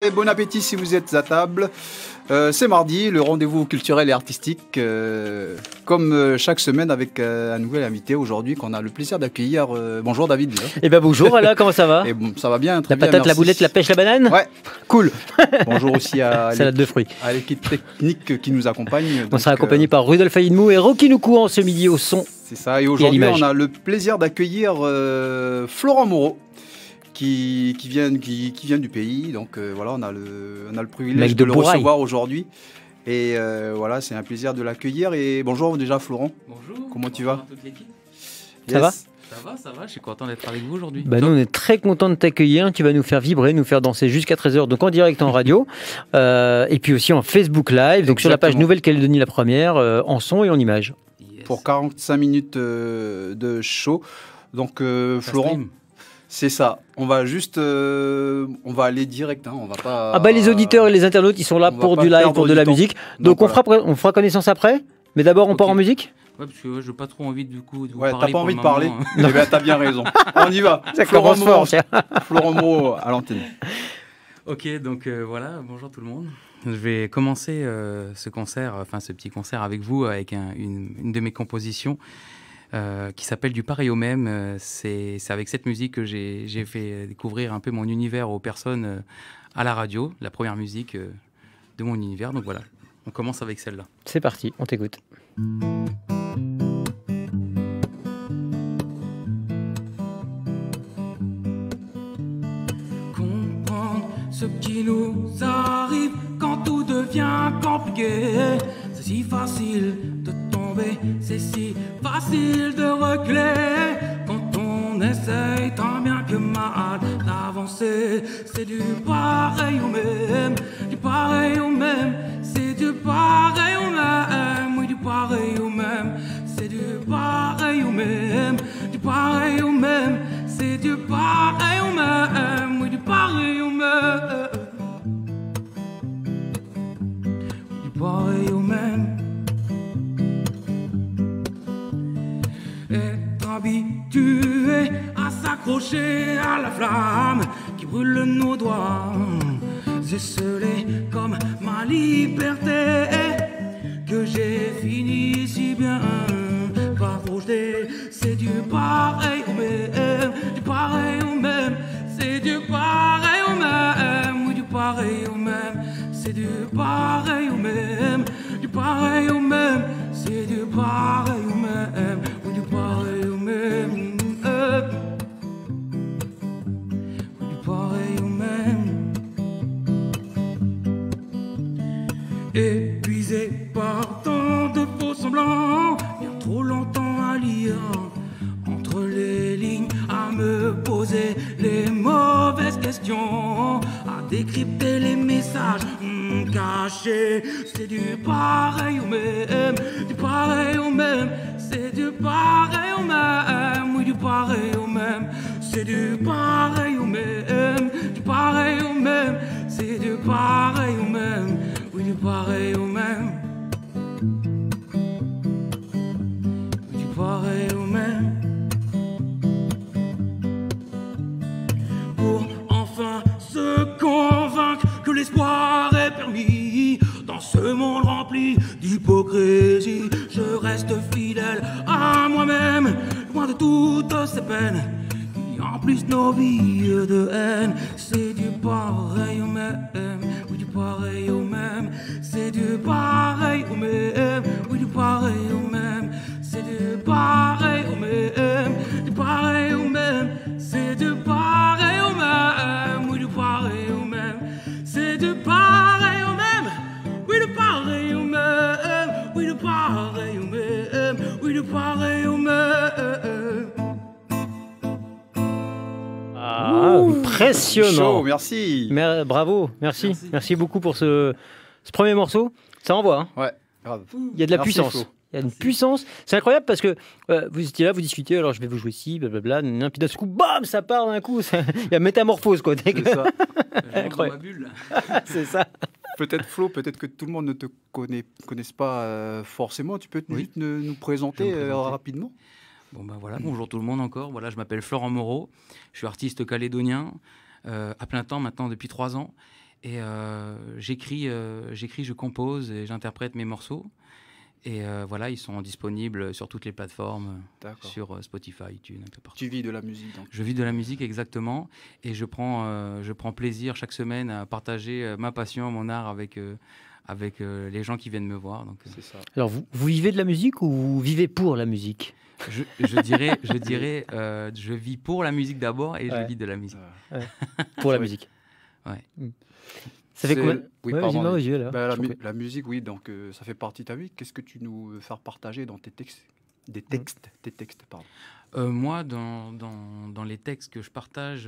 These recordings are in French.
Et bon appétit si vous êtes à table. C'est mardi, le rendez-vous culturel et artistique, comme chaque semaine avec un nouvel invité aujourd'hui qu'on a le plaisir d'accueillir. Bonjour David. Eh ben bonjour Alain, comment ça va? Et bon, ça va bien, très La bien, patate, merci. la boulette, la pêche, la banane? Ouais, Cool. bonjour aussi à Salade de fruits. l'équipe technique qui nous accompagne. On sera accompagné par Rudolf Aïdmou et Rocky Noukouan ce midi au son. C'est ça, et aujourd'hui l'image. on a le plaisir d'accueillir Florent Moreau. Qui vient du pays, donc voilà, on a le privilège Mec de de le Bourail. recevoir aujourd'hui. Et voilà, c'est un plaisir de l'accueillir. Et bonjour déjà Florent. Bonjour. Comment tu Bonjour vas? à toute l'équipe. Ça va? Ça va, je suis content d'être avec vous aujourd'hui. Bah nous on est très content de t'accueillir, tu vas nous faire vibrer, nous faire danser jusqu'à 13h, donc en direct en radio, et puis aussi en Facebook Live, donc sur la page Exactement. Nouvelle-Calédonie la première, en son et en image. Yes. Pour 45 minutes de show. Donc Ça Florent, stream. c'est ça. On va juste, on va aller direct. Hein, on va pas. Ah bah les auditeurs et les internautes ils sont là on va pour pas du live, perdre pour de du la temps. musique, Donc, donc voilà. on fera connaissance après, mais d'abord on Ok. part en musique. Ouais, parce que je n'ai pas trop envie de vous Ouais, parler. t'as pas pour envie le de parler? moment, Eh bien, t'as bien raison. On y va. Ça Florent commence Moreau, fort, tiens. Florent Moreau à l'antenne. Ok, donc voilà, bonjour tout le monde. Je vais commencer ce petit concert avec vous, avec une de mes compositions qui s'appelle Du pareil au même. C'est avec cette musique que j'ai fait découvrir un peu mon univers aux personnes à la radio, la première musique de mon univers. Donc voilà, on commence avec celle-là. C'est parti, on t'écoute. Comprendre ce qui nous arrive quand tout devient compliqué. C'est si facile de tomber, c'est si facile de reculer. Quand on essaye tant bien que mal d'avancer, c'est du pareil au même, du pareil au même, c'est du pareil au même, oui, du pareil au même, c'est du pareil au même, du pareil au même, c'est du pareil au même, oui, du pareil au même, du pareil au même. Être habitué à s'accrocher à la flamme qui brûle nos doigts, esselée comme ma liberté que j'ai fini si bien par projeter. C'est du pareil au même, du pareil au même, c'est du pareil au même, oui, du pareil au même, c'est du pareil au même, du pareil au même, c'est du pareil au même, oui, du pareil au même, oui, du pareil au même. Épuisé par tant de faux semblants, bien trop longtemps à lire entre les lignes, à me poser les mauvaises questions, à décrypter les messages cachés. C'est du pareil au même, du pareil au même, c'est du pareil au même, oui, du pareil au même, c'est du pareil au même, du pareil au même, c'est du pareil au même, oui, du pareil au même, oui, du pareil au même. Pour enfin se convaincre que l'espoir est permis dans ce monde rempli d'hypocrisie, je reste fidèle à moi-même, loin de toutes ces peines qui emplissent nos vies de haine. C'est du pareil au même, oui, du pareil au même, c'est du pareil au même, oui, du pareil au même, c'est du pareil au même, du pareil au même, c'est du pareil au même, oui, du pareil au même, c'est du pareil au même, oui, du pareil au même, oui, du pareil au même, oui, du pareil au même. Ah, impressionnant. Chaud, merci. Bravo, merci. Merci. Merci beaucoup pour ce premier morceau. Ça envoie, hein. Ouais, grave. Il y a de la Merci, puissance. Flo. Il y a une Merci. puissance. C'est incroyable parce que vous étiez là, vous discutiez, alors je vais vous jouer ci, blablabla, puis d'un coup, bam, ça part d'un coup. Il y a métamorphose, quoi. C'est ça. Incroyable. Ma bulle. C'est ça. Peut-être Flo, peut-être que tout le monde ne te connaisse pas forcément. Tu peux Oui. juste nous présenter Je vais me présenter. rapidement? Bon ben voilà, bonjour tout le monde encore. Voilà, je m'appelle Florent Moreau, je suis artiste calédonien à plein temps maintenant depuis 3 ans. Et j'écris, je compose et j'interprète mes morceaux. Et voilà, ils sont disponibles sur toutes les plateformes, sur Spotify, iTunes, un peu partout. Tu vis de la musique donc. Je vis de la musique, exactement. Et je prends plaisir chaque semaine à partager ma passion, mon art avec les gens qui viennent me voir. Donc, c'est ça. Alors, vous vivez de la musique ou vous vivez pour la musique ? Je dirais, je vis pour la musique d'abord et je vis de la musique. Pour la musique. Ouais. Ça fait combien ? Oui, pardon. Aux yeux, là. La musique, oui, donc ça fait partie de ta vie. Qu'est-ce que tu nous veux faire partager dans tes textes ? Tes textes, pardon. Moi, dans les textes que je partage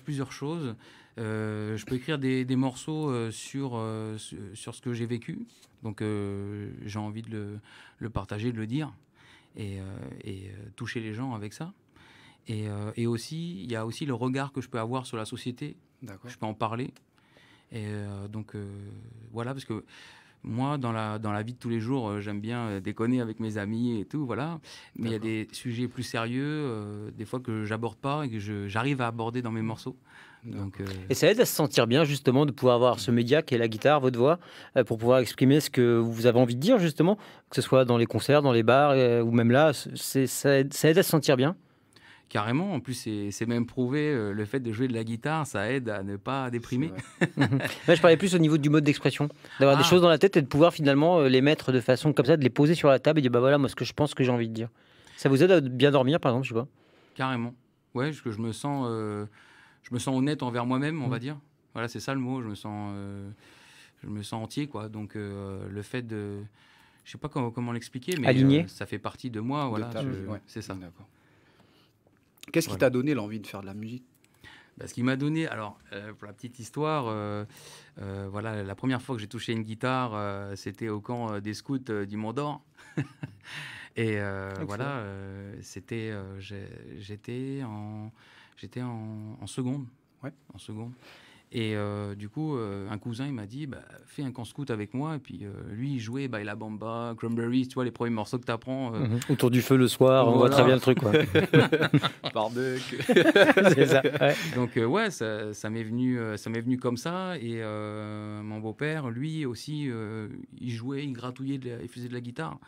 plusieurs choses. Je peux écrire des morceaux sur ce que j'ai vécu. Donc, j'ai envie de le partager, de le dire et toucher les gens avec ça. Et aussi, il y a aussi le regard que je peux avoir sur la société. D'accord. Je peux en parler. Et donc, voilà, parce que moi, dans la vie de tous les jours, j'aime bien déconner avec mes amis et tout, voilà. Mais il y a des sujets plus sérieux, des fois que j'aborde pas et que j'arrive à aborder dans mes morceaux. Donc, et ça aide à se sentir bien, justement, de pouvoir avoir ce média qui est la guitare, votre voix, pour pouvoir exprimer ce que vous avez envie de dire, justement, que ce soit dans les concerts, dans les bars, ou même là, ça aide à se sentir bien. Carrément, en plus c'est même prouvé, le fait de jouer de la guitare, ça aide à ne pas déprimer. Là, je parlais plus au niveau du mode d'expression, d'avoir des choses dans la tête et de pouvoir finalement les mettre de façon comme ça, de les poser sur la table et dire bah voilà, moi ce que je pense, ce que j'ai envie de dire. Ça vous aide à bien dormir, par exemple, je sais pas. Carrément, ouais, parce que je me sens honnête envers moi-même, on va dire. Voilà, c'est ça le mot, je me sens entier, quoi. Donc le fait de, je sais pas comment l'expliquer, mais ça fait partie de moi, voilà, c'est ça. D'accord. Qu'est-ce qui t'a donné l'envie de faire de la musique ? Ce qui m'a donné, alors pour la petite histoire, voilà, la première fois que j'ai touché une guitare, c'était au camp des scouts du Mont d'Or. Et voilà, j'étais en seconde. Ouais. En seconde. Et du coup, un cousin, il m'a dit, fais un camp scout avec moi. Et puis, lui, il jouait La Bamba, Cranberries, tu vois, les premiers morceaux que tu apprends. Autour du feu le soir, on voit très bien le truc, quoi. Barbecue. C'est ça, ouais. Donc, ouais, ça m'est venu comme ça. Et mon beau-père, lui aussi, il jouait, il gratouillait, il faisait de la guitare.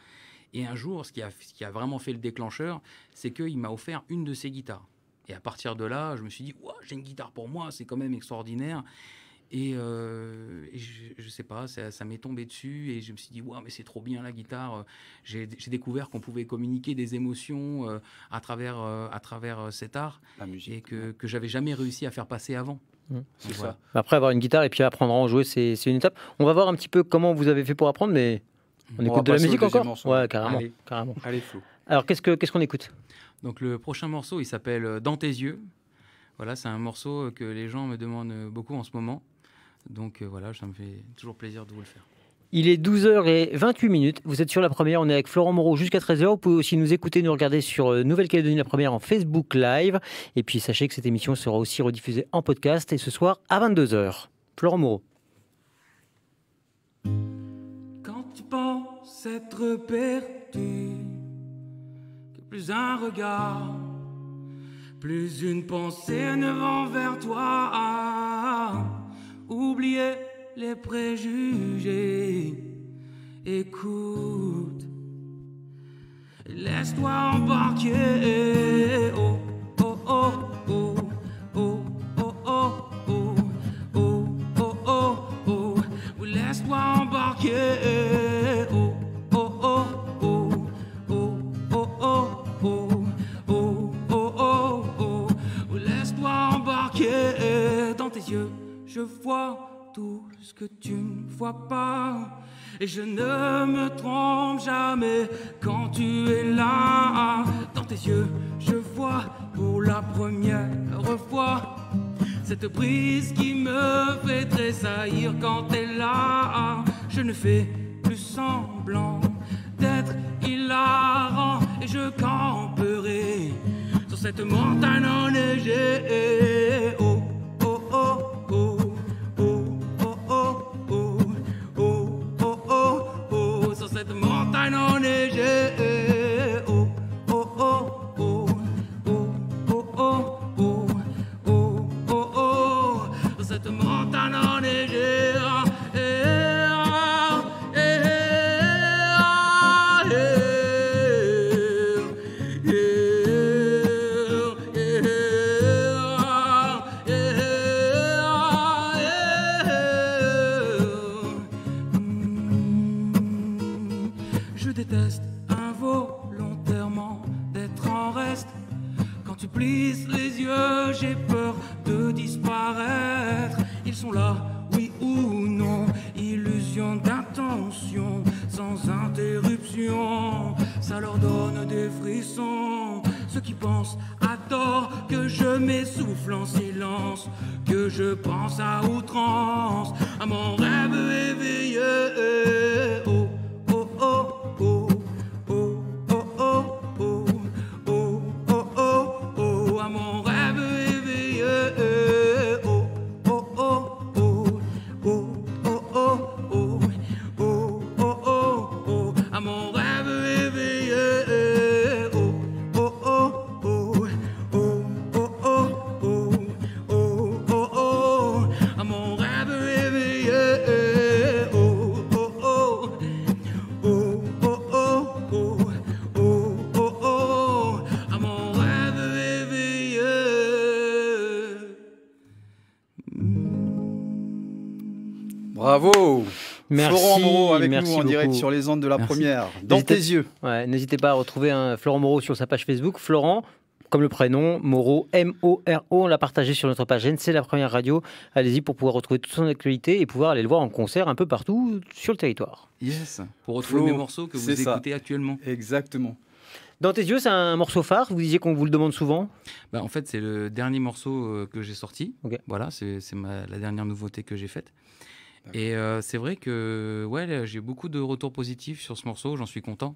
Et un jour, ce qui a vraiment fait le déclencheur, c'est qu'il m'a offert une de ses guitares. Et à partir de là, je me suis dit, wow, j'ai une guitare pour moi, c'est quand même extraordinaire. Et je sais pas, ça m'est tombé dessus et je me suis dit, wow, mais c'est trop bien la guitare. J'ai découvert qu'on pouvait communiquer des émotions à travers cet art, la musique, et que j'avais jamais réussi à faire passer avant. C'est voilà. Ça. Après, avoir une guitare et puis apprendre à en jouer, c'est une étape. On va voir un petit peu comment vous avez fait pour apprendre, mais on écoute de la musique encore. Ouais, carrément. Allez, Flo. Alors, qu'est-ce qu'on écoute ? Donc le prochain morceau, il s'appelle Dans tes yeux. Voilà, c'est un morceau que les gens me demandent beaucoup en ce moment. Donc voilà, ça me fait toujours plaisir de vous le faire. Il est 12h28. Vous êtes sur La Première. On est avec Florent Moreau jusqu'à 13h. Vous pouvez aussi nous écouter, nous regarder sur Nouvelle-Calédonie La Première en Facebook Live. Et puis sachez que cette émission sera aussi rediffusée en podcast et ce soir à 22h. Florent Moreau. Quand tu penses être perdu, plus un regard, plus une pensée ne vont vers toi. Oubliez les préjugés, écoute, laisse-toi embarquer. Oh, oh, oh, oh, oh, oh, oh, oh, oh, oh, oh, oh, laisse-toi embarquer. Oh, oh, oh, oh, oh, oh, oh. Dans tes yeux, je vois tout ce que tu ne vois pas. Et je ne me trompe jamais quand tu es là. Dans tes yeux, je vois pour la première fois cette brise qui me fait tressaillir quand t'es là. Je ne fais plus semblant d'être hilarant et je camperai sur cette montagne enneigée. Oh, oh, oh, oh, oh, oh, oh, oh, oh, oh, oh, oh, sur cette montagne enneigée. Oh, oh, oh, oh, oh, oh, oh, oh, oh, oh, oh, sur cette montagne ça leur donne des frissons. Ceux qui pensent à tort que je m'essouffle en silence, que je pense à outrance, à mon rêve éveillé. Oh, oh, oh, oh, oh, oh, oh, oh, oh, oh, oh, oh, à mon rêve éveillé. Oh, oh, oh, oh, oh, oh, oh, oh, oh, oh, oh, oh, à mon rêve éveillé. Oh, oh, oh, oh, oh, oh, oh, oh, oh, oh, oh, à mon rêve éveillé. Oh, oh, oh, oh, oh, oh, oh, oh, oh, oh, à mon rêve éveillé. Bravo. Merci, Florent Moreau avec merci nous en direct beaucoup. sur les ondes de la Merci. première. Dans N'hésitez- tes yeux. Ouais, n'hésitez pas à retrouver Florent Moreau sur sa page Facebook. Florent, comme le prénom, Moreau, M-O-R-O. On l'a partagé sur notre page C'est la première radio. Allez-y pour pouvoir retrouver toute son actualité et pouvoir aller le voir en concert un peu partout sur le territoire. Yes. Pour retrouver Flo, mes morceaux que vous c'est ça. écoutez actuellement. Exactement. Dans tes yeux, c'est un morceau phare. Vous disiez qu'on vous le demande souvent. Bah, en fait, c'est le dernier morceau que j'ai sorti. Ok. Voilà, c'est la dernière nouveauté que j'ai faite. Et c'est vrai que ouais, j'ai beaucoup de retours positifs sur ce morceau, j'en suis content.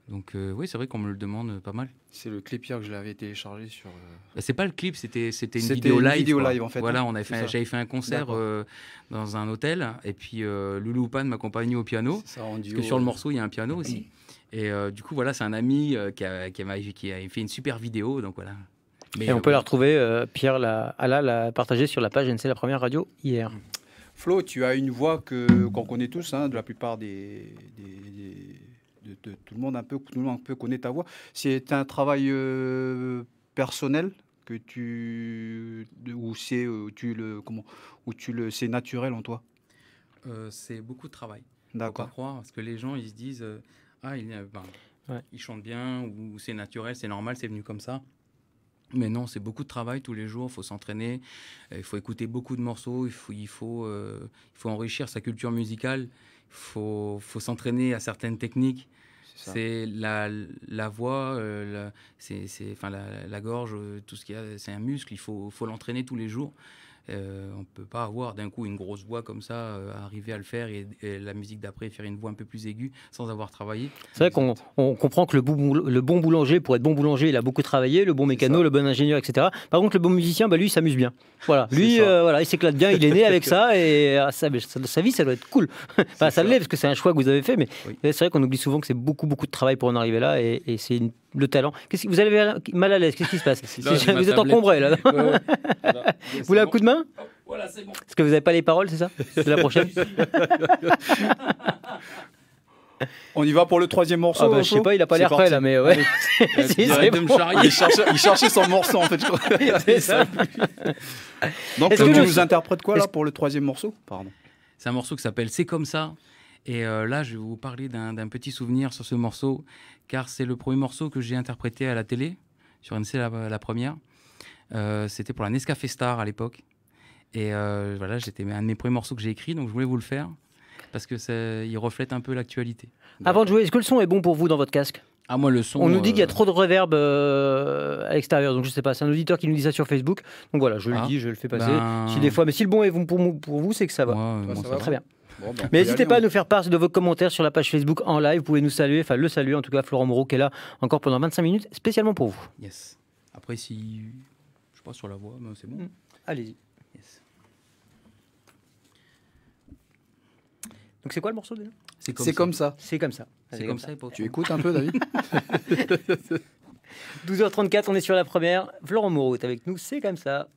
Donc oui, c'est vrai qu'on me le demande pas mal. C'est le clip hier que je l'avais téléchargé sur. Bah, c'est pas le clip, c'était une C'était vidéo une live. vidéo quoi. live, en fait, Voilà, hein. C'est ça. j'avais fait un concert D'accord. dans un hôtel, et puis Loulou Pan m'accompagnait au piano. C'est ça en duo. Parce que sur le morceau, il y a un piano aussi. Et du coup, voilà, c'est un ami qui a fait une super vidéo. Donc voilà. Mais, Et on peut la retrouver. Pierre l'a partagée sur la page NC la première radio hier. Flo, tu as une voix qu'on connaît tous, hein, de la plupart de tout le monde un peu, tout le monde un peu connaît ta voix. C'est un travail personnel que c'est naturel en toi. c'est beaucoup de travail. Faut pas D'accord. croire, parce que les gens, ils se disent Ouais. il chante bien, ou c'est naturel, c'est normal, c'est venu comme ça. Mais non, c'est beaucoup de travail tous les jours, il faut s'entraîner, il faut écouter beaucoup de morceaux, il faut enrichir sa culture musicale, il faut s'entraîner à certaines techniques. C'est ça. C'est la voix, la gorge, tout ce qu'il y a, c'est un muscle, il faut l'entraîner tous les jours. On ne peut pas avoir d'un coup une grosse voix comme ça, arriver à le faire et la musique d'après faire une voix un peu plus aiguë sans avoir travaillé. C'est vrai qu'on comprend que le bon boulanger, pour être bon boulanger, il a beaucoup travaillé, le bon mécano, ça. le bon ingénieur, etc. Par contre, le bon musicien, lui, il s'amuse bien. Voilà, lui, C'est ça. voilà, il s'éclate bien, il est né avec ça, et sa vie, ça doit être cool. Enfin, ça l'est, parce que c'est un choix que vous avez fait, mais Oui. c'est vrai qu'on oublie souvent que c'est beaucoup de travail pour en arriver là, et c'est le talent. Vous avez mal à l'aise, qu'est-ce qui se passe? Là, j'ai ma Vous êtes tablette. encombré, là. Ouais, ouais. Voilà. Vous voulez un coup de main? Voilà, c'est bon. Parce que vous n'avez pas les paroles, c'est ça? C'est la prochaine? On y va pour le troisième morceau. Ah bah, je sais Flo pas, il a pas C'est l'air prêt, parti. là, mais ouais. Si, Arrête c'est de me bon. charrier. Il cherchait son morceau en fait. Je crois. C'est ça. Donc Est-ce tu que nous le- interprètes quoi là est-ce- pour le troisième morceau? Pardon. C'est un morceau qui s'appelle C'est comme ça. Et là, je vais vous parler d'un petit souvenir sur ce morceau, car c'est le premier morceau que j'ai interprété à la télé, sur NC la première. C'était pour la Nescafé Star à l'époque. Et voilà, c'était un de mes premiers morceaux que j'ai écrit, donc je voulais vous le faire, parce que il reflète un peu l'actualité. Avant de jouer, est-ce que le son est bon pour vous dans votre casque? Ah, moi, le son... On nous dit qu'il y a trop de reverb à l'extérieur, donc je sais pas, c'est un auditeur qui nous dit ça sur Facebook. Donc voilà, je le Ah. dis, je le fais passer. Ben- Si des fois, mais si le bon est bon pour vous, c'est que ça va. Moi, Toi, bon, ça ça va Très bien. Bon, ben, on peut Mais y n'hésitez aller, pas à on- nous faire part de vos commentaires sur la page Facebook en live. Vous pouvez nous saluer, enfin le saluer en tout cas, Florent Moreau qui est là encore pendant 25 minutes, spécialement pour vous. Yes. Après, si... Je sais pas sur la voix, mais c'est bon. Allez-y. Yes. Donc c'est quoi le morceau déjà? C'est comme ça. C'est comme ça. C'est comme ça. pour Tu écoutes un peu, David? 12h34, on est sur la première. Florent Moreau est avec nous, c'est comme ça.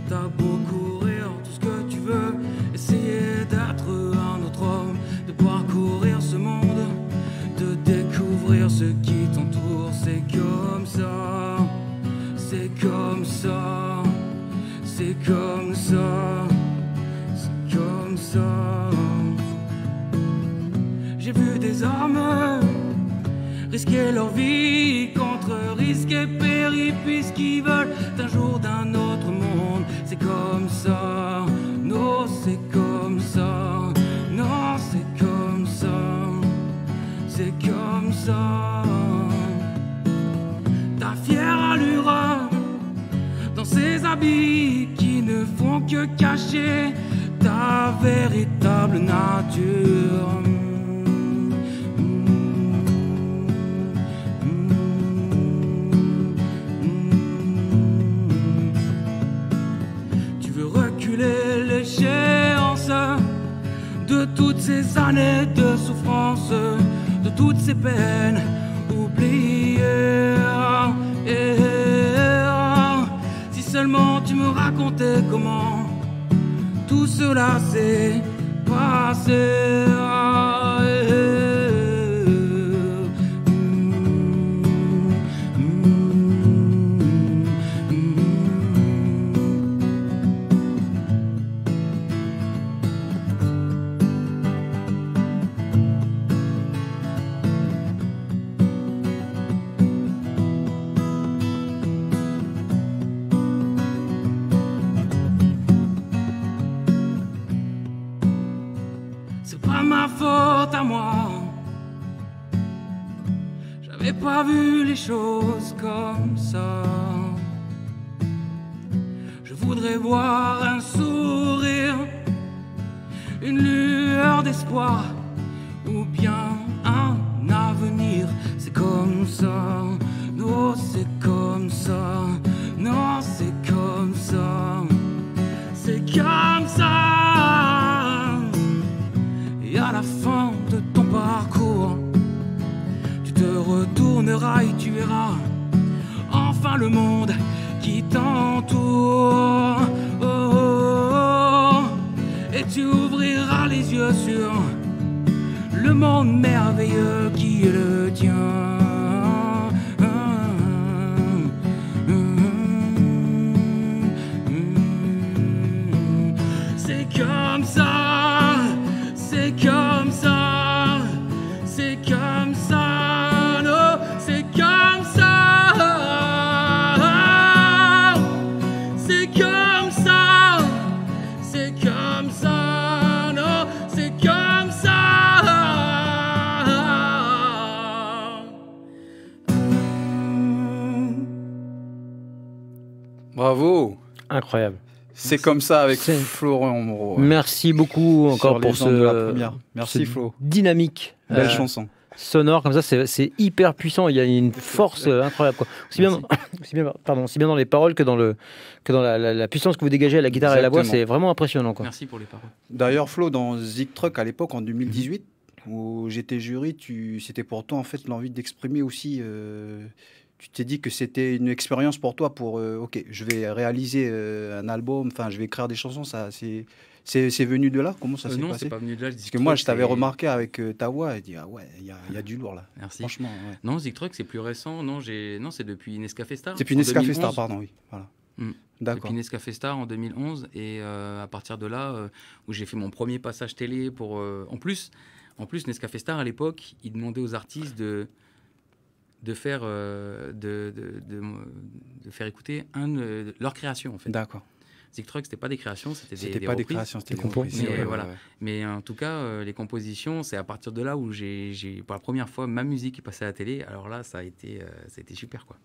T'as beau courir tout ce que tu veux, essayer d'être un autre homme, de parcourir ce monde, de découvrir ce qui t'entoure. C'est comme ça, c'est comme ça, c'est comme ça, c'est comme ça. J'ai vu des hommes risquer leur vie contre risque et péril, puisqu'ils veulent d'un jour d'un autre monde. C'est comme ça, non c'est comme ça, non c'est comme ça, c'est comme ça. Ta fière allure dans ces habits qui ne font que cacher ta véritable nature. Tu veux reculer l'échéance de toutes ces années de souffrance, de toutes ces peines oubliées. Si seulement tu me racontais comment tout cela s'est passé. C'est pas ma faute à moi. J'avais pas vu les choses comme ça. Je voudrais voir un sourire, une lueur d'espoir, ou bien un avenir. C'est comme ça, non c'est comme ça, non c'est comme ça, c'est comme ça. Et à la fin de ton parcours, tu te retourneras et tu verras enfin le monde qui t'entoure. Oh, oh, oh. Et tu ouvriras les yeux sur le monde merveilleux qui est le tien. C'est comme ça, c'est comme ça, c'est comme ça, non, c'est comme ça, c'est comme ça, c'est comme ça, non, c'est comme ça. Bravo. Incroyable. C'est comme ça avec C'est- Florent Moreau. Merci beaucoup encore Sur pour les gens de la ce première. Merci ce Flo. dynamique Belle chanson. sonore comme ça. C'est hyper puissant. Il y a une force incroyable, quoi. Aussi bien, aussi bien dans les paroles que dans la puissance que vous dégagez à la guitare et à la voix. Exactement. C'est vraiment impressionnant, quoi. Merci pour les paroles. D'ailleurs, Flo, dans Zig Truck à l'époque, en 2018, où j'étais jury, c'était pour toi en fait l'envie d'exprimer aussi. Tu t'es dit que c'était une expérience pour toi pour ok, je vais réaliser un album, enfin, je vais écrire des chansons. Ça, c'est venu de là. Comment ça s'est Non, passé? c'est pas venu de là. Parce que moi, je t'avais remarqué avec ta voix et dit ah ouais, il y a du lourd là. Merci. Franchement, ouais. Non, Zig Truck, c'est plus récent. Non, c'est depuis Nescafé Star. C'est puis en Nescafé 2011. Star, pardon, oui. Voilà. D'accord. Depuis Nescafé Star en 2011. Et à partir de là, où j'ai fait mon premier passage télé pour. En plus, Nescafé Star, à l'époque, il demandait aux artistes de faire écouter leur création, en fait. D'accord. Zig Truck, c'était pas des créations, c'était C'était des pas des reprises. créations, c'était des compos. reprises. Mais, Ouais, voilà. ouais. Mais en tout cas, les compositions, c'est à partir de là où j'ai pour la première fois ma musique est passée à la télé. Alors là, ça a été super, quoi.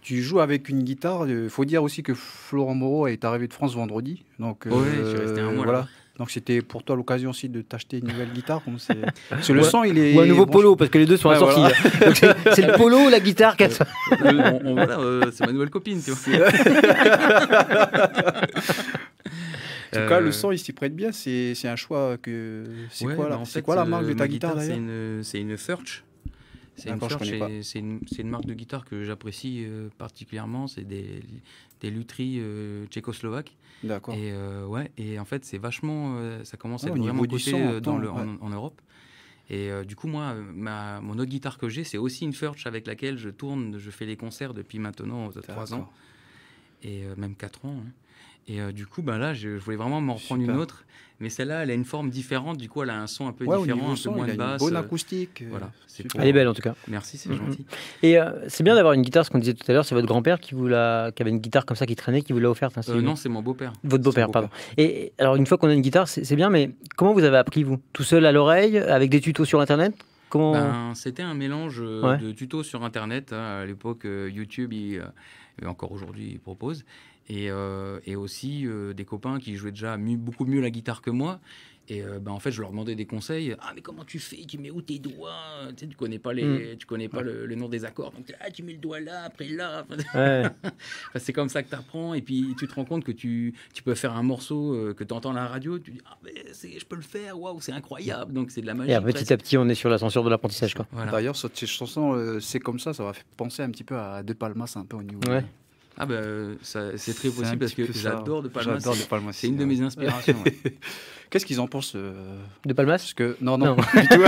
Tu joues avec une guitare. Il faut dire aussi que Florent Moreau est arrivé de France vendredi. Donc, Ouais, je suis resté un mois voilà. là. Donc c'était pour toi l'occasion aussi de t'acheter une nouvelle guitare. Parce que le son, il est. Ou un nouveau bon, polo, parce que les deux sont Ouais, assortis. voilà. Donc, c'est le polo ou la guitare qui a- Voilà, c'est ma nouvelle copine, tu vois. En tout cas, le son, il s'y prête bien. C'est un choix que. C'est Ouais, quoi, bah, là en c'est fait, quoi la marque de ta ma guitare d'ailleurs? C'est une Furch. C'est une D'accord, je Furch, connais pas. et c'est une marque de guitare que j'apprécie particulièrement. C'est des lutheries tchécoslovaques. D'accord. Et ouais, et en fait, c'est vachement. Ça commence à Ouais, être au niveau vraiment du coté son, en Europe. Et du coup, moi, mon autre guitare que j'ai, c'est aussi une Furch avec laquelle je tourne, je fais les concerts depuis maintenant 3 ans. D'accord. et même 4 ans. Hein. Et du coup, ben là, je voulais vraiment m'en reprendre Super. une autre. Mais celle-là, elle a une forme différente. Du coup, elle a un son un peu Ouais, au différent, niveau un peu son, moins il a de une basse. bonne acoustique. Voilà. C'est super. pour- Elle est belle en tout cas. Merci, c'est Mhm. gentil. Et c'est bien d'avoir une guitare, ce qu'on disait tout à l'heure, c'est votre grand-père qui avait une guitare comme ça qui traînait, qui vous l'a offerte. Hein, Non, c'est mon beau-père. Votre C'est beau-père, mon pardon. Et alors, une fois qu'on a une guitare, c'est bien, mais comment vous avez appris, vous? Tout seul à l'oreille, avec des tutos sur Internet? Comment... Ben, c'était un mélange Ouais. de tutos sur Internet. Hein. À l'époque, YouTube, et encore aujourd'hui, il propose. Et aussi des copains qui jouaient déjà beaucoup mieux la guitare que moi. Et ben, en fait, je leur demandais des conseils. Ah, mais comment tu fais? Tu mets où tes doigts? Tu sais, tu connais pas tu connais pas le nom des accords. Donc, tu mets le doigt là, après là. Ouais. Enfin, c'est comme ça que tu apprends. Et puis, tu te rends compte que tu peux faire un morceau que tu entends à la radio. Tu dis, ah, mais je peux le faire. Waouh, c'est incroyable. Donc, c'est de la magie. Et petit à petit, on est sur l'ascenseur de l'apprentissage, quoi. Voilà. D'ailleurs, cette chanson, c'est comme ça va penser un petit peu à De Palmas, un peu au niveau. Ouais. Ah ben, c'est très C'est un possible parce petit que peu ça. j'adore De Palmas. J'adore De Palmas. C'est une de mes inspirations. Ouais. Qu'est-ce qu'ils en pensent De Palmas? Parce que non, Non. du tout.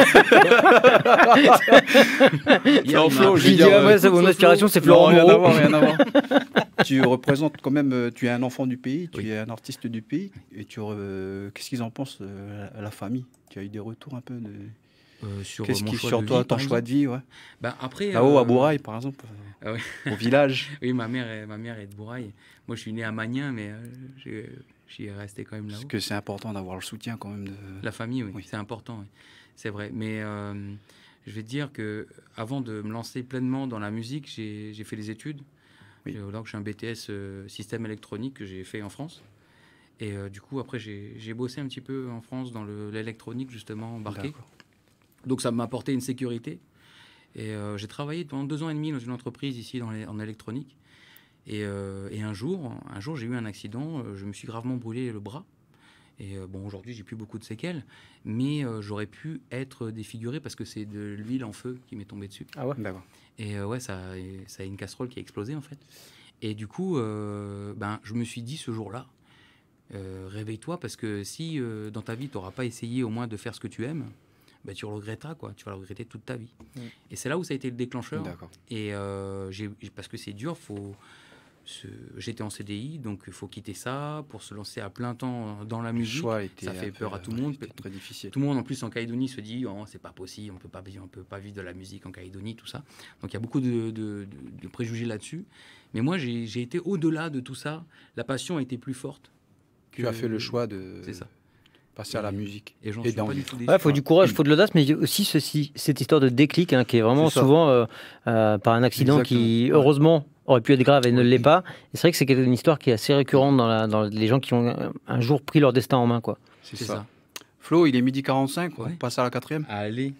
Hier, il Flo, m'a- je veux Il dire, dit, ah ouais, mon inspiration, c'est Non, Florent rien à Moreau. voir, rien à voir. Tu représentes quand même, tu es un enfant du pays, tu Oui. es un artiste du pays, et qu'est-ce qu'ils en pensent, la famille? Tu as eu des retours un peu de... sur Qu'est-ce mon qui, choix sur de toi, vie, ton par choix exemple. de vie, ouais. Ben, après, Là-haut, à Bourail, par exemple, Ah ouais. au village. Oui, ma mère est de Bourail. Moi, je suis né à Magnin, mais j'y ai resté quand même là-haut. Parce que c'est important d'avoir le soutien quand même de... La famille, oui, Oui. c'est important, oui. C'est vrai. Mais je vais te dire que avant de me lancer pleinement dans la musique, j'ai fait les études. Oui. Donc, j'ai un BTS système électronique que j'ai fait en France. Et du coup, après, j'ai bossé un petit peu en France dans l'électronique, justement, embarqué. D'accord. Donc, ça m'a apporté une sécurité. Et j'ai travaillé pendant 2 ans et demi dans une entreprise ici en électronique. Et un jour, j'ai eu un accident. Je me suis gravement brûlé le bras. Et bon, aujourd'hui, j'ai plus beaucoup de séquelles, mais j'aurais pu être défiguré parce que c'est de l'huile en feu qui m'est tombée dessus. Ah ouais. D'accord. Et ouais, ça a une casserole qui a explosé en fait. Et du coup, je me suis dit ce jour-là, réveille-toi parce que si dans ta vie, tu n'auras pas essayé au moins de faire ce que tu aimes, tu le regretteras, quoi. Tu vas le regretter toute ta vie. Et c'est là où ça a été le déclencheur. D'accord. Et parce que c'est dur, j'étais en CDI, donc il faut quitter ça pour se lancer à plein temps dans la Le musique. choix était Ça fait un peur peu, à tout le monde. était très difficile. Tout le monde en plus en Calédonie se dit oh, c'est pas possible, on peut pas vivre de la musique en Calédonie, tout ça. Donc il y a beaucoup de préjugés là-dessus. Mais moi j'ai été au-delà de tout ça. La passion a été plus forte. Tu as fait le choix de C'est ça. passer à la musique. Et j'en Et suis pas d'envie. du tout déçu. Il faut du courage, il faut de l'audace, mais aussi cette histoire de déclic qui est vraiment C'est ça. souvent par un accident qui, Exactement. heureusement, aurait pu être grave et ne l'est pas. Et c'est vrai que c'est une histoire qui est assez récurrente dans les gens qui ont un jour pris leur destin en main, quoi. C'est C'est ça. ça. Flo, il est 12h45, on Ouais. passe à la 4e. Allez.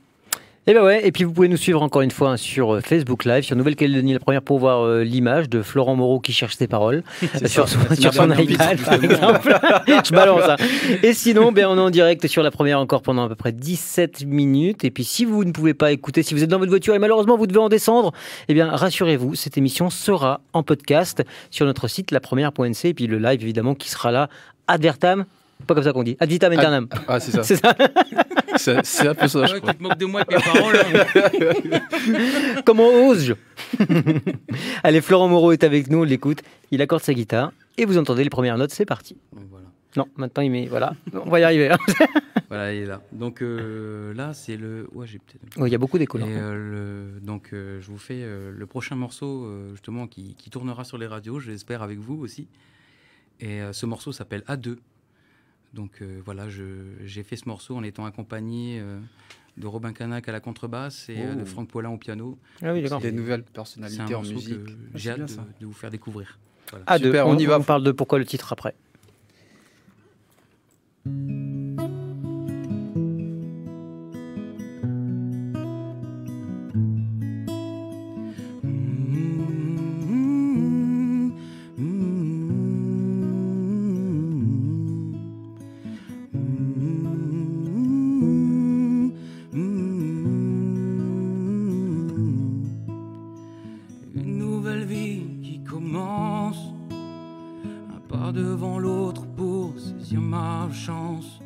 Et ben ouais, et puis vous pouvez nous suivre encore une fois sur Facebook Live, sur Nouvelle-Calédonie la première pour voir l'image de Florent Moreau qui cherche ses paroles sur son dernière iPad vidéo, par exemple. Je balance ça. Et sinon, on est en direct sur la première encore pendant à peu près 17 minutes. Et puis si vous ne pouvez pas écouter, si vous êtes dans votre voiture et malheureusement vous devez en descendre, eh bien rassurez-vous, cette émission sera en podcast sur notre site lapremière.nc et puis le live évidemment qui sera là ad vertam. Pas comme ça qu'on dit. Ad vitam aeternam. Ah, c'est ça. C'est ça. C'est un peu ça, je Ouais, crois. tu te moques de moi avec mes paroles. Hein. Comment ose-je? Allez, Florent Moreau est avec nous, on l'écoute. Il accorde sa guitare et vous entendez les premières notes, c'est parti. Donc, voilà. Non, maintenant il met. Voilà, on va y arriver. Hein. Voilà, il est là. Donc là, c'est le. Ouais, j'ai peut-être. Oh, il y a beaucoup d'écho Et là. je vous fais le prochain morceau justement qui tournera sur les radios, j'espère avec vous aussi. Et ce morceau s'appelle A2. Donc voilà, j'ai fait ce morceau en étant accompagné de Robin Canac à la contrebasse et de Franck Paulin au piano. Ah oui, d'accord. Des nouvelles C'est un personnalités en morceau musique. que Ah, j'ai c'est hâte bien, de, ça. de vous faire découvrir. Voilà. Ah, Super, on y va. On parle de pourquoi le titre après. Une nouvelle vie qui commence, un pas devant l'autre pour saisir ma chance.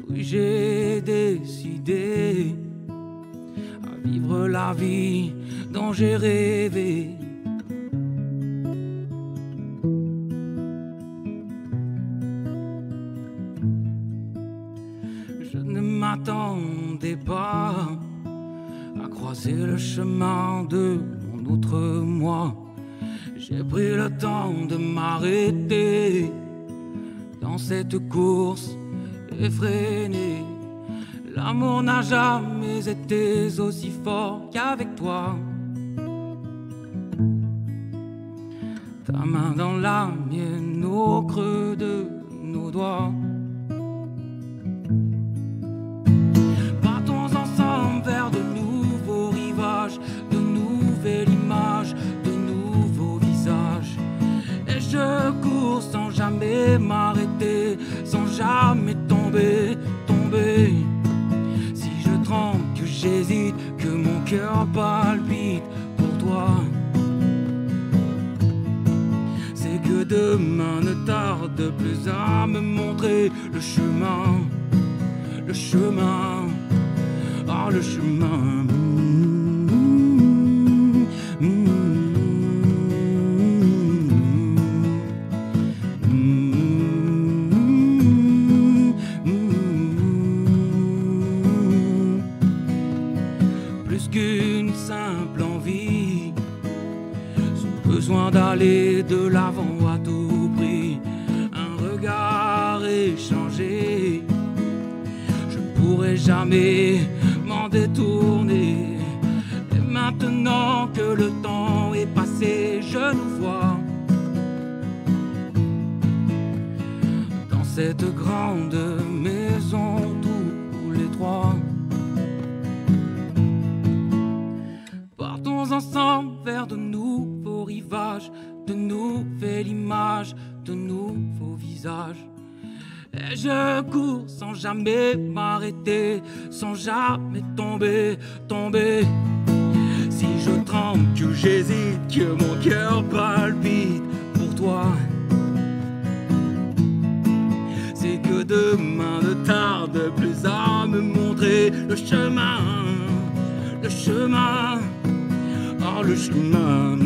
Oui, j'ai décidé à vivre la vie dont j'ai rêvé. m'attendais pas à croiser le chemin de mon autre moi. J'ai pris le temps de m'arrêter dans cette course effrénée. L'amour n'a jamais été aussi fort qu'avec toi. Ta main dans la mienne au creux de nos doigts. Partons ensemble vers de nouveaux rivages, de nouvelles images, de nouveaux visages. Et je cours sans jamais m'arrêter, sans jamais tomber, tomber. Si je tremble, que j'hésite, que mon cœur palpite pour toi, c'est que demain ne tarde plus à me montrer le chemin, le chemin, ah le chemin. Plus qu'une simple envie, son besoin d'aller de l'avant à tout prix, un regard échangé, je pourrais jamais m'en détourner. Et maintenant que le temps est passé, je nous vois dans cette grande maison tous les trois. Partons ensemble vers de nouveaux rivages, de nouvelles images, de nouveaux visages. Et je cours sans jamais m'arrêter, sans jamais tomber, tomber. Si je tremble, que j'hésite, que mon cœur palpite pour toi, c'est que demain ne tarde plus à me montrer le chemin, le chemin, oh le chemin.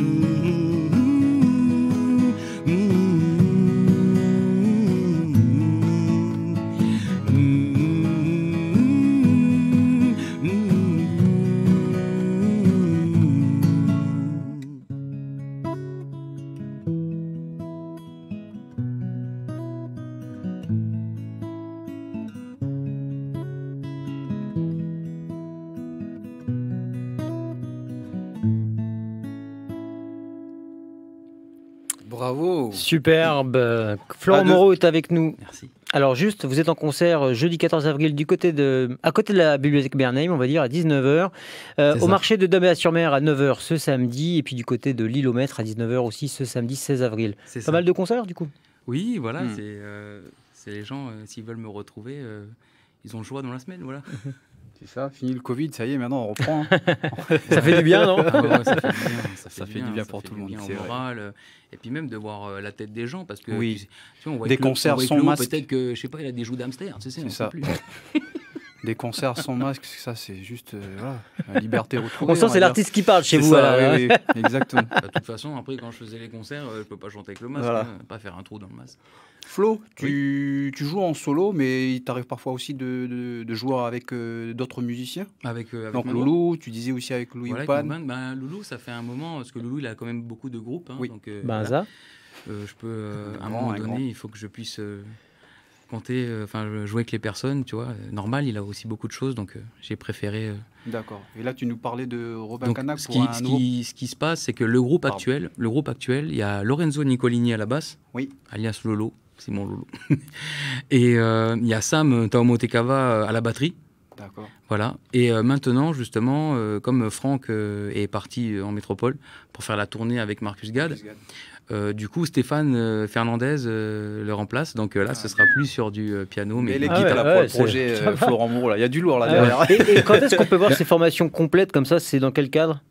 Bravo. Superbe. Florent Moreau est avec nous. Merci. Alors juste, vous êtes en concert jeudi 14 avril à côté de la bibliothèque Bernheim, on va dire, à 19h. Au marché de Damas-sur-Mer à 9h ce samedi. Et puis du côté de l'Île aux Maîtres à 19h aussi ce samedi 16 avril. C'est Pas ça. mal de concerts du coup. Oui, voilà, c'est les gens, s'ils veulent me retrouver, ils ont le choix dans la semaine, voilà. C'est ça, fini le Covid, ça y est, maintenant on reprend. Ça fait du bien, non? Ah ouais, ça fait du bien, Ça fait du bien pour tout le monde, bien au c'est vrai. moral, et puis même de voir la tête des gens, parce que Oui. tu sais, on voit Des avec le- concerts on voit avec sans le haut, masque. peut-être que, je sais pas, il a des joues d'hamster, tu sais, on C'est sait ça. plus. Des concerts sans masque, ça c'est juste voilà, la liberté retrouvée. On sent va c'est dire. l'artiste qui parle chez C'est vous. ça, là, oui, oui, exactement. Bah, de toute façon, après, quand je faisais les concerts, je peux pas chanter avec le masque, Voilà. pas faire un trou dans le masque. Flo, tu joues en solo, mais il t'arrive parfois aussi de jouer avec d'autres musiciens. Avec Donc Mano. Loulou, tu disais aussi avec Louis Voilà, Pan. avec mon band. Ben, Loulou, ça fait un moment, parce que Loulou, il a quand même beaucoup de groupes. Hein, Oui. donc, Ben voilà. ça. Je peux, à un grand, moment un donné, grand. il faut que je puisse compter, jouer avec les personnes, tu vois. Normal, il a aussi beaucoup de choses, donc j'ai préféré. D'accord. Et là, tu nous parlais de Robin Donc, Canac ce pour un nouveau... qui se passe, c'est que le groupe Pardon. actuel, il y a Lorenzo Nicolini à la basse, Oui. alias Lolo, c'est mon Lolo. Et il y a Sam Taomotekava à la batterie. D'accord. Voilà. Et maintenant, justement, comme Franck est parti en métropole pour faire la tournée avec Marcus Gad, du coup, Stéphane Fernandez le remplace. Donc là, ce sera plus sur du piano. Mais Mais l'équipe Ah ouais, là ouais, pour le c'est- projet Florent Moreau, là, il y a du lourd là Ah ouais. derrière. Et quand est-ce qu'on peut voir ces formations complètes comme ça? C'est dans quel cadre?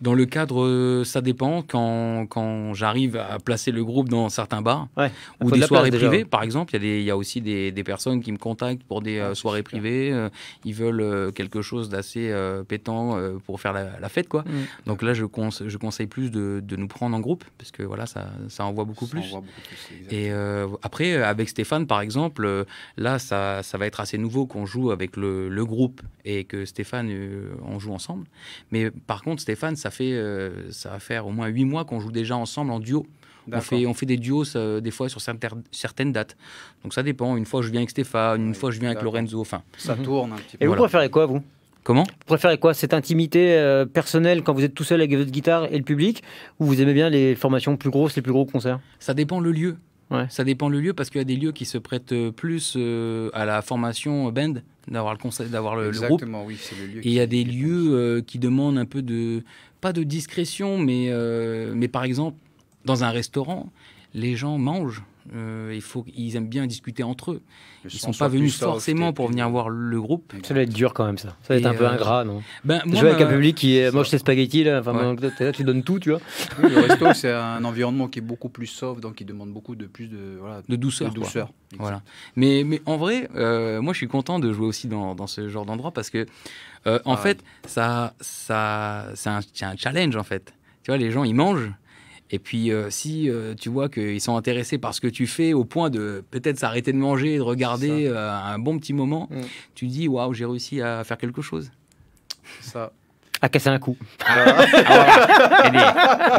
Dans le cadre, ça dépend. Quand j'arrive à placer le groupe dans certains bars Ouais. ou Faut de des la soirées place, déjà, privées, ouais. par exemple, il y a aussi des personnes qui me contactent pour des Ah, c'est soirées super. privées. Ils veulent quelque chose d'assez pétant pour faire la fête, quoi. Donc là, je conseille plus de nous prendre en groupe parce que voilà, ça envoie beaucoup Ça plus. envoie beaucoup plus, c'est exact. Et après, avec Stéphane, par exemple, là, ça va être assez nouveau qu'on joue avec le groupe et que Stéphane, on joue ensemble. Mais par contre, Stéphane, ça va faire au moins 8 mois qu'on joue déjà ensemble en duo. D'accord. On fait des duos des fois sur certaines dates. Donc ça dépend. Une fois, je viens avec Stéphane, une Ouais, fois, je viens avec d'accord. Lorenzo. Enfin, Ça tourne un petit peu. Et vous Voilà. préférez quoi, vous? comment? Vous préférez quoi? Cette intimité personnelle quand vous êtes tout seul avec votre guitare et le public? Ou vous aimez bien les formations plus grosses, les plus gros concerts? Ça dépend le lieu. Ouais. Ça dépend le lieu parce qu'il y a des lieux qui se prêtent plus à la formation band, d'avoir le conseil, d'avoir le groupe. Exactement, oui, c'est le lieu. Et il y a des lieux qui demandent un peu pas de discrétion, mais par exemple, dans un restaurant, les gens mangent. Ils aiment bien discuter entre eux. Ils ne sont pas venus forcément pour venir voir le groupe. Ça doit être dur quand même, ça. Ça doit être Et, un peu ingrat, non? Ben, Tu moi, joues avec un public qui mange ses spaghettis, là. Enfin, Ouais. bon, là, tu donnes tout, tu vois. Oui, le resto, c'est un environnement qui est beaucoup plus soft, donc il demande beaucoup plus de, voilà, de douceur. de quoi. douceur. Voilà. Mais en vrai, moi, je suis content de jouer aussi dans ce genre d'endroit parce que, en fait, c'est un challenge, en fait. Tu vois, les gens, ils mangent. Et puis, si tu vois qu'ils sont intéressés par ce que tu fais, au point de peut-être s'arrêter de manger et de regarder un bon petit moment, tu dis, waouh, j'ai réussi à faire quelque chose. Ça. À casser un coup.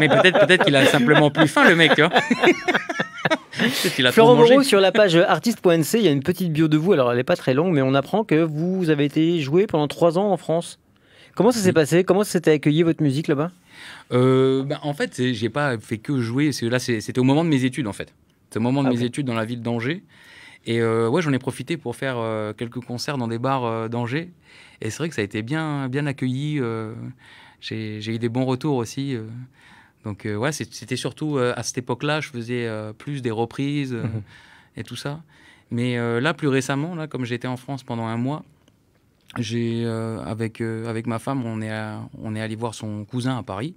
Mais peut-être qu'il a simplement plus faim, le mec, tu vois. Peut-être qu'il a trop Florent mangé. Moreau, sur la page artiste.nc, il y a une petite bio de vous. Alors, elle n'est pas très longue, mais on apprend que vous avez été joué pendant 3 ans en France. Comment ça s'est passé? Comment ça s'était accueilli, votre musique, là-bas? En fait, j'ai pas fait que jouer. Là, c'était au moment de mes études, en fait. C'est au moment de mes études dans la ville d'Angers. Et ouais, j'en ai profité pour faire quelques concerts dans des bars d'Angers. Et c'est vrai que ça a été bien accueilli. J'ai eu des bons retours aussi. Donc, ouais, c'était surtout à cette époque-là, je faisais plus des reprises et tout ça. Mais là, plus récemment, là, comme j'étais en France pendant 1 mois, avec ma femme, on est allé voir son cousin à Paris.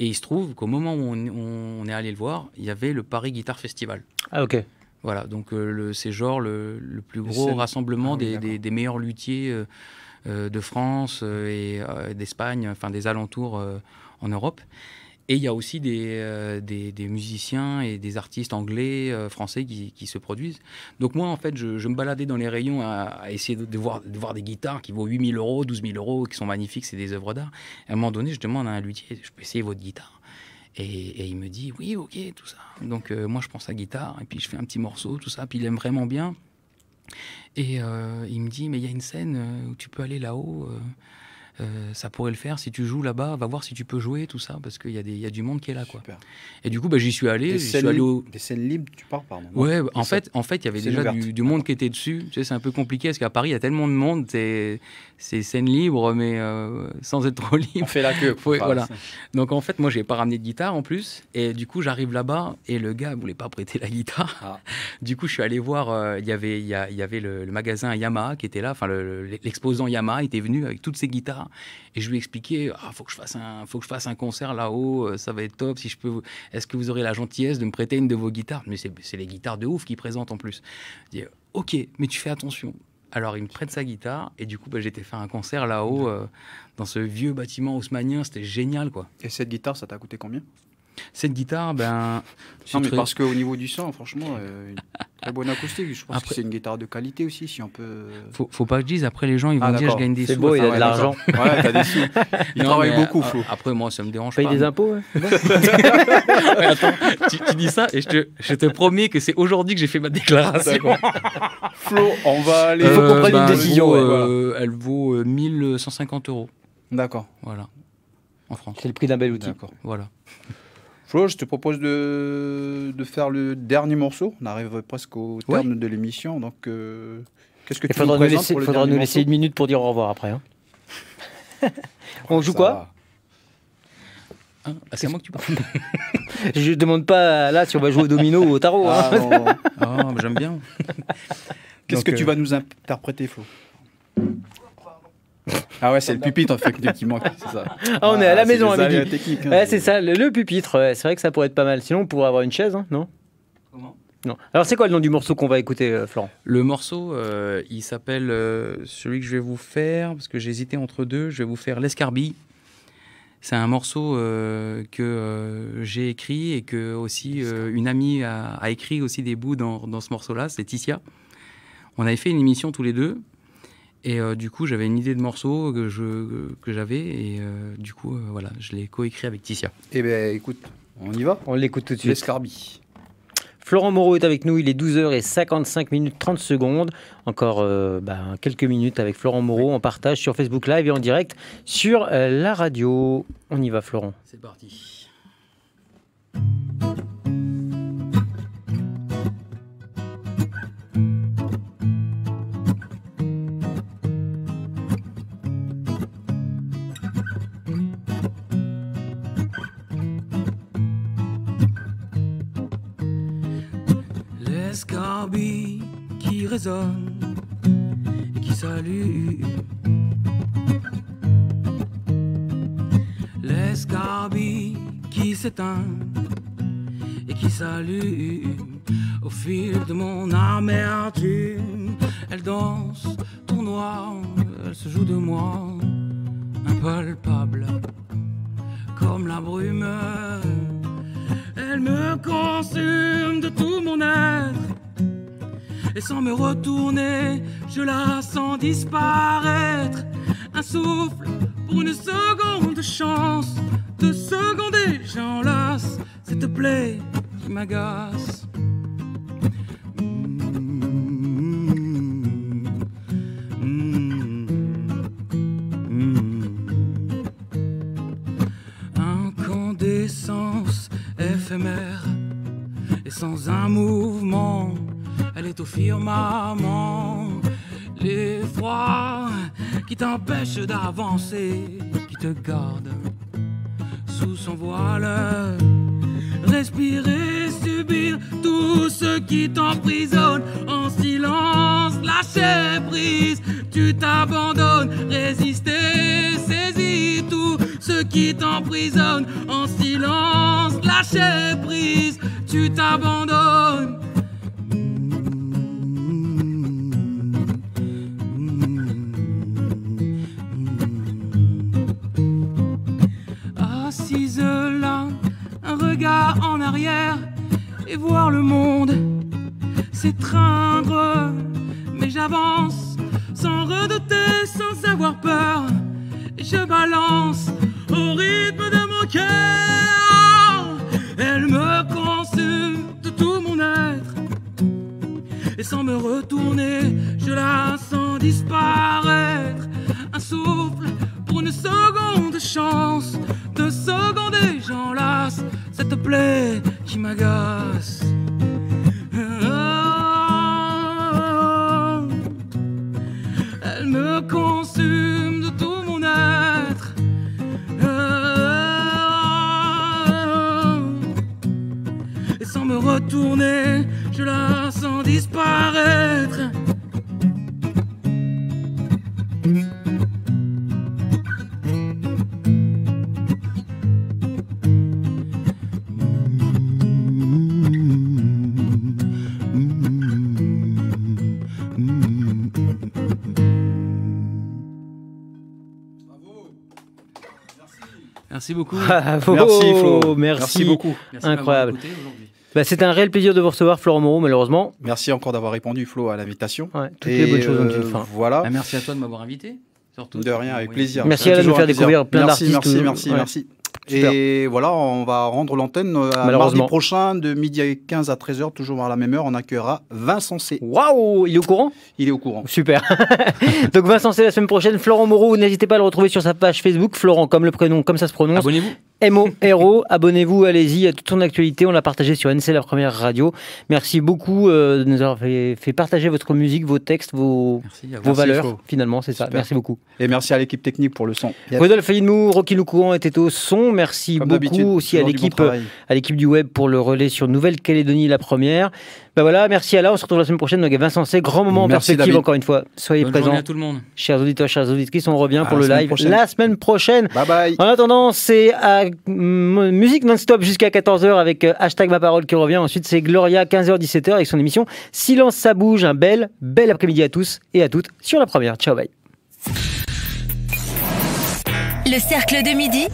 Et il se trouve qu'au moment où on est allé le voir, il y avait le Paris Guitar Festival. Ah, ok. Voilà, donc c'est genre le plus gros scènes. rassemblement Ah oui, d'accord. des meilleurs luthiers de France et d'Espagne, enfin des alentours en Europe. Et il y a aussi des musiciens et des artistes anglais, français qui se produisent. Donc moi, en fait, je me baladais dans les rayons à essayer de voir des guitares qui vaut 8 000 €, 12 000 €, qui sont magnifiques, c'est des œuvres d'art. Et à un moment donné, je demande à un luthier, je peux essayer votre guitare? Et il me dit, oui, ok, tout ça. Donc moi, je prends sa guitare, et puis je fais un petit morceau, tout ça, puis il aime vraiment bien. Et il me dit, mais il y a une scène où tu peux aller là-haut, ça pourrait le faire, si tu joues là-bas, va voir si tu peux jouer, tout ça, parce qu'il y a du monde qui est là, quoi. Super. Et du coup, j'y suis allé. Des J'y scènes suis allé libres, des scènes libres, tu parles, pardon. non? Ouais, en C'est fait, il y avait scène déjà ouverte. du monde qui était dessus. Tu sais, c'est un peu compliqué parce qu'à Paris, il y a tellement de monde, c'est scène libre, mais sans être trop On libre. fait la queue. Ouais, voilà. Donc en fait, moi, j'ai pas ramené de guitare en plus. Et du coup, j'arrive là-bas et le gars voulait pas prêter la guitare. Ah. Du coup, je suis allé voir. Il y avait le magasin Yamaha qui était là. Enfin, l'exposant Yamaha était venu avec toutes ses guitares. Et je lui ai expliqué, faut que je fasse un concert là-haut. Ça va être top. Si je peux, est-ce que vous aurez la gentillesse de me prêter une de vos guitares? Mais c'est les guitares de ouf qu'ils présentent en plus. Je dis, ok, mais tu fais attention. Alors, il me prête sa guitare et du coup, j'étais faire un concert là-haut dans ce vieux bâtiment haussmannien. C'était génial, quoi. Et cette guitare, ça t'a coûté combien? Cette guitare, Non, mais parce qu'au niveau du son, franchement, une très bonne acoustique. Je pense Après- que c'est une guitare de qualité aussi, si on peut. Faut pas que je dise, après les gens ils vont Ah, dire je d'accord. gagne des C'est sous. beau, il a Enfin, de l'argent. Ouais, t'as des sous. Il Non, travaille mais, beaucoup, Flo. Après, moi, ça me dérange Paye pas. des impôts, ouais. Ouais, attends, tu dis ça et je te promets que c'est aujourd'hui que j'ai fait ma déclaration. Flo, on va aller. Il faut qu'on prenne une elle décision, vaut, ouais, elle vaut 1150 €. D'accord. Voilà. En France. C'est le prix d'un bel outil. D'accord. Voilà. Flo, je te propose de faire le dernier morceau. On arrive presque au terme de l'émission. Donc, qu'est-ce que Il tu nous faudra présentes pour le nous dernier laisser morceau? 1 minute pour dire au revoir après. Hein. On joue Ça quoi? va. Hein, c'est à moi que tu parles. Je demande pas là si on va jouer au domino ou au tarot. Ah, Hein. non. Ah, mais j'aime bien. Qu'est-ce Donc, que tu vas nous interpréter, Flo? Ah ouais, c'est le pupitre en fait qui manque, c'est ça. Ah, on est à la maison c'est à les midi. aléas techniques, hein. Ouais, c'est ça, le pupitre. Ouais, c'est vrai que ça pourrait être pas mal. Sinon, on pourrait avoir une chaise, hein, non? Comment? Non. Alors, c'est quoi le nom du morceau qu'on va écouter, Florent? Le morceau, il s'appelle celui que je vais vous faire, parce que j'ai hésité entre deux, je vais vous faire L'Escarbille. C'est un morceau que j'ai écrit et que aussi une amie a écrit aussi des bouts dans ce morceau-là, c'est Ticia. On avait fait une émission tous les deux et du coup j'avais une idée de morceau que j'avais et du coup voilà, je l'ai coécrit avec Ticia. Eh bien écoute, on y va. On l'écoute tout de suite. L'Escarbille. Florent Moreau est avec nous, il est 12h55 30 secondes. Encore quelques minutes avec Florent Moreau en partage sur Facebook Live et en direct sur la radio. On y va, Florent. C'est parti. L'escarbille qui résonne et qui salue. L'escarbille qui s'éteint et qui s'allume au fil de mon amertume. Elle danse, tournoie, elle se joue de moi, impalpable comme la brume. Elle me consume de tout mon être et sans me retourner, je la sens disparaître. Un souffle pour une seconde chance de seconder, j'enlace cette plaie qui m'agace. Incandescence éphémère et sans un mouvement, elle est au firmament. L'effroi qui t'empêche d'avancer, qui te garde sous son voile. Respirer, subir tout ce qui t'emprisonne. En silence, lâcher prise, tu t'abandonnes. Résister, saisis tout ce qui t'emprisonne. En silence, lâcher prise, tu t'abandonnes. Assise là, un regard en arrière et voir le monde s'étreindre. Mais j'avance sans redouter, sans avoir peur. Et je balance au rythme de mon cœur. Elle me consume de tout mon être. Et sans me retourner, je la sens disparaître. Un souffle pour une seconde chance de seconder, j'enlace cette plaie qui m'agace. Elle me consume de tout mon être. Et sans me retourner, je la sens disparaître. Merci beaucoup. Bravo. Merci Flo. Merci beaucoup. Merci incroyable. de m'avoir écouté aujourd'hui. C'était un réel plaisir de vous recevoir, Florent Moreau, malheureusement. Merci encore d'avoir répondu Flo à l'invitation. Ouais, toutes les bonnes choses ont une fin. Voilà. Ah, merci à toi de m'avoir invité. Surtout, De rien, avec plaisir. Merci C'est à nous toujours faire un plaisir. découvrir plein d'artistes. Merci. Super. Et voilà, on va rendre l'antenne Malheureusement. mardi prochain de midi à 15 à 13h, toujours à la même heure. On accueillera Vincent C. Waouh, il est au courant? Il est au courant. Super. Donc Vincent, c'est la semaine prochaine. Florent Moreau, n'hésitez pas à le retrouver sur sa page Facebook. Florent, comme le prénom, comme ça se prononce. Abonnez-vous. MORO, abonnez-vous, allez-y, à toute son actualité, on l'a partagé sur NC La Première Radio. Merci beaucoup de nous avoir fait partager votre musique, vos textes, vos valeurs, Flo. finalement, c'est ça. Super. Merci beaucoup. Et merci à l'équipe technique pour le son. Rodolphe Aynou, Rocky Loucourant était au son. Merci Comme beaucoup d'habitude, aussi à toujours du bon travail. l'équipe du web pour le relais sur Nouvelle-Calédonie La Première. Ben voilà, merci à la. On se retrouve la semaine prochaine. Donc Vincent C, grand moment en Merci, perspective David. encore une fois. Soyez Bonne journée présents, à tout le monde. chers auditeurs, chères auditrices. On revient pour À le la semaine live prochaine. la semaine prochaine. Bye bye. En attendant, c'est musique non-stop jusqu'à 14h avec hashtag ma parole qui revient. Ensuite, c'est Gloria 15h-17h avec son émission Silence ça bouge. Un bel après-midi à tous et à toutes sur La Première. Ciao, bye. Le cercle de midi.